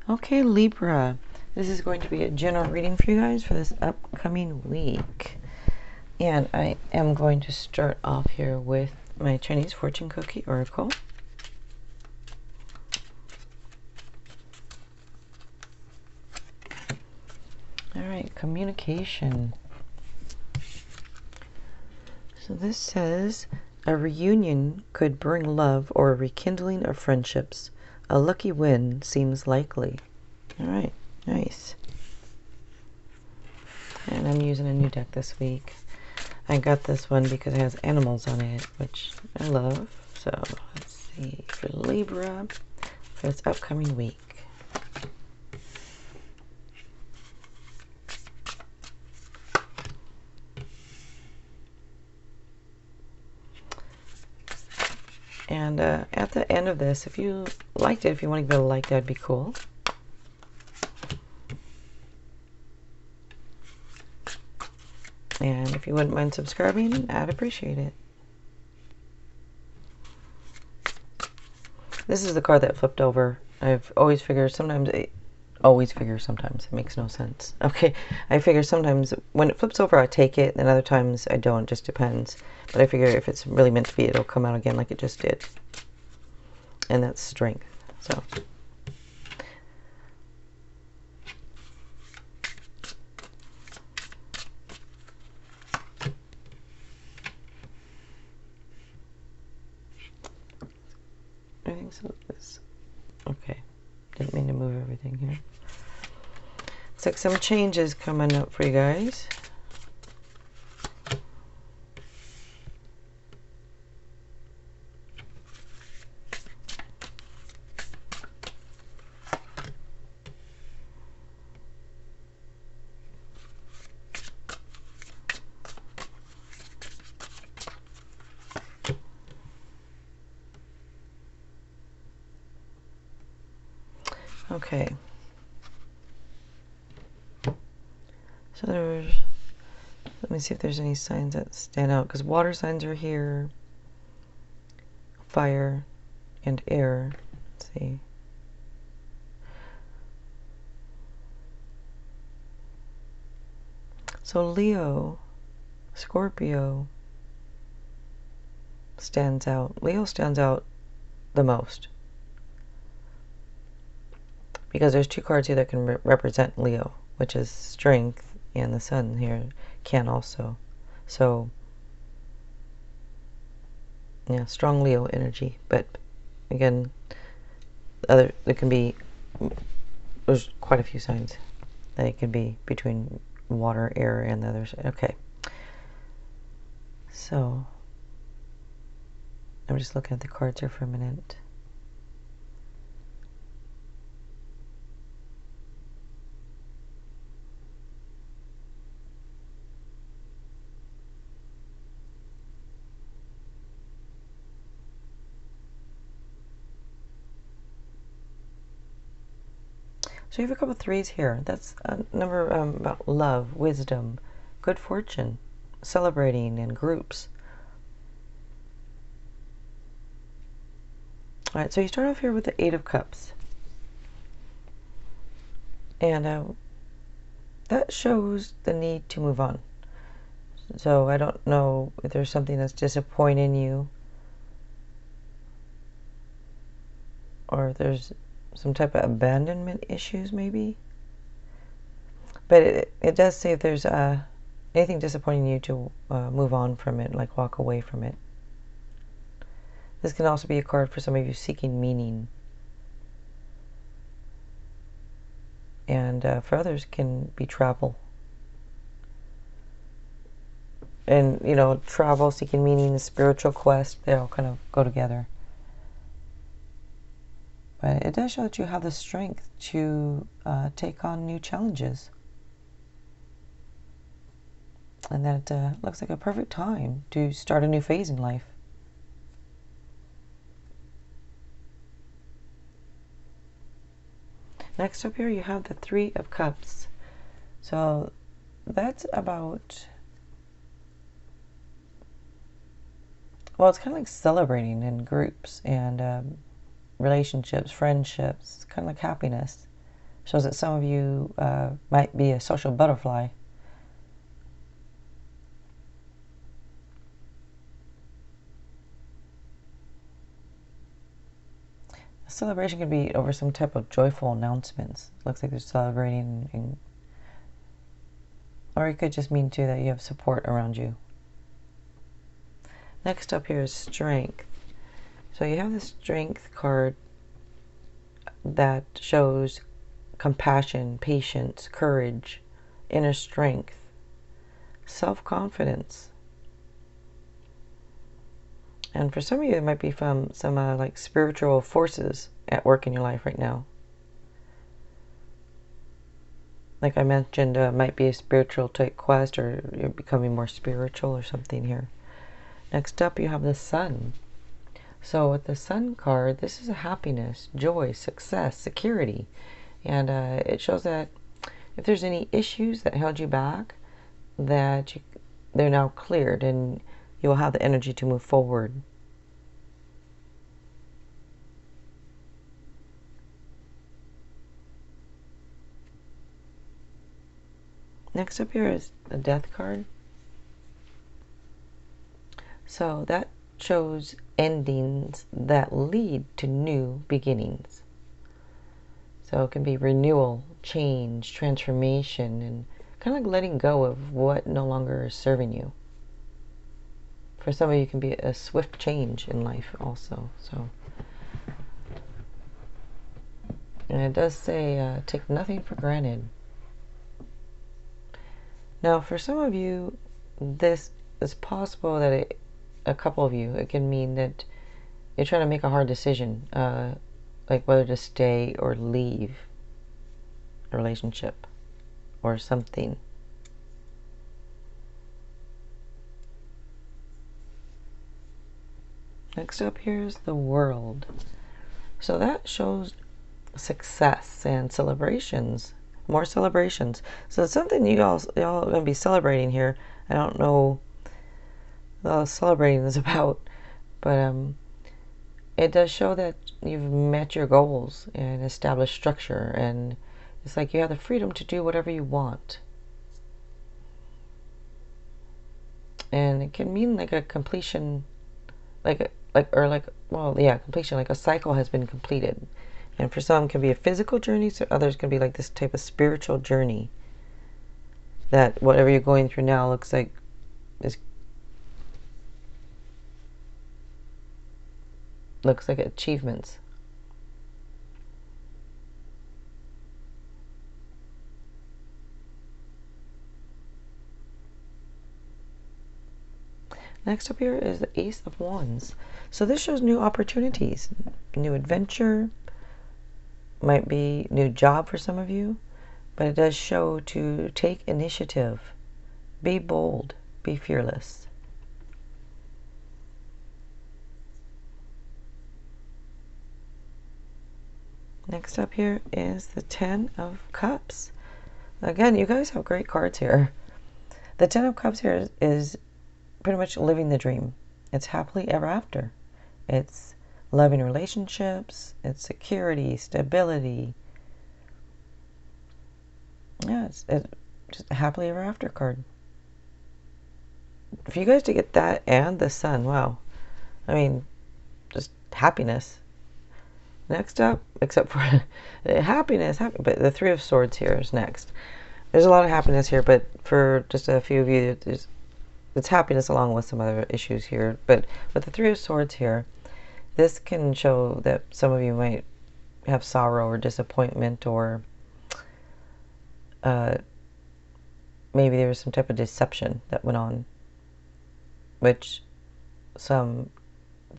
Okay, Libra. This is going to be a general reading for you guys for this upcoming week. And I am going to start off here with my Chinese fortune cookie oracle. All right, communication. So this says, a reunion could bring love or a rekindling of friendships. A lucky win seems likely. All right, nice. And I'm using a new deck this week. I got this one because it has animals on it, which I love. So let's see, for Libra, for this upcoming week. And at the end of this, if you liked it, if you want to give it a like, that'd be cool. And if you wouldn't mind subscribing, I'd appreciate it. This is the card that flipped over. I've always figured sometimes it makes no sense. Okay, I figure sometimes when it flips over I take it, and other times I don't, just depends. But I figure if it's really meant to be, it'll come out again like it just did. And that's strength. So I think so. This. Okay. Didn't mean to move everything here. Looks like some changes coming up for you guys. Okay. So let me see if there's any signs that stand out, because water signs are here, fire and air. Let's see. So Leo, Scorpio stands out. Leo stands out the most, because there's two cards here that can represent Leo, which is strength, and the sun here can also. So yeah, strong Leo energy. But again, there can be, there's quite a few signs that it can be between water, air, and the other side. Okay, so I'm just looking at the cards here for a minute. So you have a couple of threes here. That's a number about love, wisdom, good fortune, celebrating in groups. All right, so you start off here with the Eight of Cups. And that shows the need to move on. So I don't know if there's something that's disappointing you, or if there's some type of abandonment issues maybe. But it does say if there's anything disappointing you to move on from it, like walk away from it. This can also be a card for some of you seeking meaning. And for others can be travel. And, you know, travel, seeking meaning, spiritual quest, they all kind of go together. But it does show that you have the strength to take on new challenges. And that looks like a perfect time to start a new phase in life. Next up here you have the Three of Cups. So that's about, well, it's kind of like celebrating in groups and relationships, friendships, kind of like happiness. Shows that some of you might be a social butterfly. A celebration could be over some type of joyful announcements. Looks like they're celebrating, or it could just mean too that you have support around you. Next up here is strength. So you have the strength card that shows compassion, patience, courage, inner strength, self-confidence. And for some of you, it might be from some like spiritual forces at work in your life right now. Like I mentioned, might be a spiritual type quest, or you're becoming more spiritual or something here. Next up, you have the Sun. So with the Sun card, this is a happiness, joy, success, security. And it shows that if there's any issues that held you back, that they're now cleared and you will have the energy to move forward. Next up here is the Death card. So that shows endings that lead to new beginnings. So it can be renewal, change, transformation, and kind of like letting go of what no longer is serving you. For some of you, it can be a swift change in life also. So, and it does say, take nothing for granted. Now, for some of you, this is possible that a couple of you, it can mean that you're trying to make a hard decision, like whether to stay or leave a relationship or something. Next up here is the World. So that shows success and celebrations, more celebrations. So it's something y'all are going to be celebrating here. I don't know what celebrating is about, but it does show that you've met your goals and established structure, and it's like you have the freedom to do whatever you want. And it can mean like a completion, completion, like a cycle has been completed. And for some, it can be a physical journey, so others can be like this type of spiritual journey. That whatever you're going through now looks like achievements. Next up here is the Ace of Wands. So this shows new opportunities, new adventure, might be new job for some of you, but it does show to take initiative, be bold, be fearless. Next up here is the Ten of Cups. Again, you guys have great cards here. The Ten of Cups here is pretty much living the dream. It's happily ever after. It's loving relationships. It's security, stability. Yeah, it's just a happily ever after card. For you guys to get that and the Sun, wow. I mean, just happiness. Next up, except for happiness, but the Three of Swords here is next. There's a lot of happiness here, but for just a few of you, it's happiness along with some other issues here. But with the Three of Swords here, this can show that some of you might have sorrow or disappointment, or maybe there was some type of deception that went on. Which did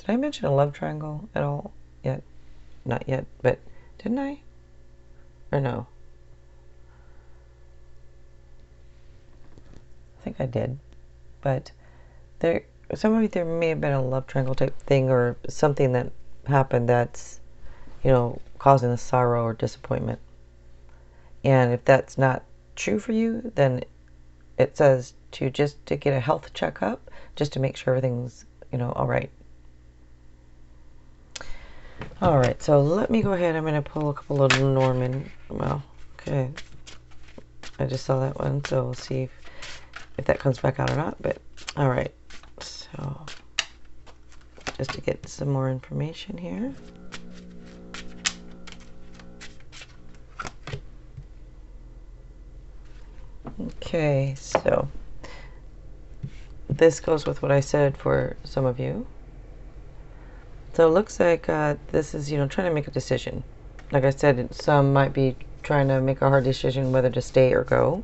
I mention a love triangle at all yet? Not yet, but didn't I? Or no? I think I did. But some of you, there may have been a love triangle type thing, or something that happened that's, causing the sorrow or disappointment. And if that's not true for you, then it says to get a health checkup, just to make sure everything's, all right. All right, so let me go ahead. I'm going to pull a couple of Lenormand. Well, Okay. I just saw that one, so we'll see if that comes back out or not. But all right. So just to get some more information here. Okay, so this goes with what I said for some of you. So it looks like this is, trying to make a decision. Like I said, some might be trying to make a hard decision whether to stay or go.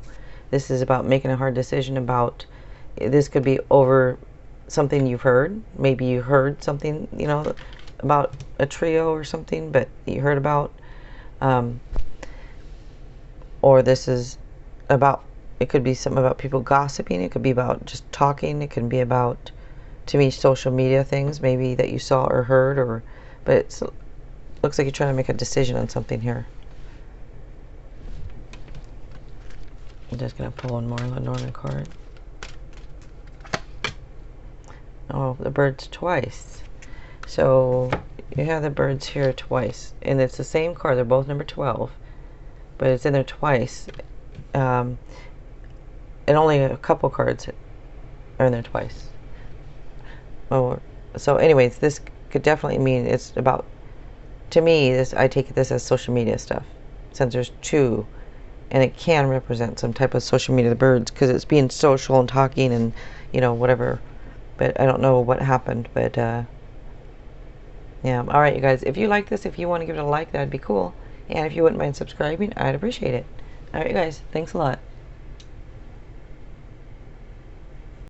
This is about making a hard decision about, this could be over something you've heard. Maybe you heard something, about a trio or something, but you heard about. Or this is about, it could be something about people gossiping. It could be about just talking. It could be about, to me, social media things maybe that you saw or heard, but it looks like you're trying to make a decision on something here. I'm just going to pull one more Lenormand card. Oh, the birds twice. So you have the birds here twice, and it's the same card. They're both number 12, but it's in there twice. And only a couple cards are in there twice. Oh, so anyways, this could definitely mean it's about, to me, I take this as social media stuff, since there's two, and it can represent some type of social media, the birds, because it's being social and talking and, whatever. But I don't know what happened, but, yeah. All right, you guys, if you like this, if you want to give it a like, that'd be cool. And if you wouldn't mind subscribing, I'd appreciate it. All right, you guys, thanks a lot.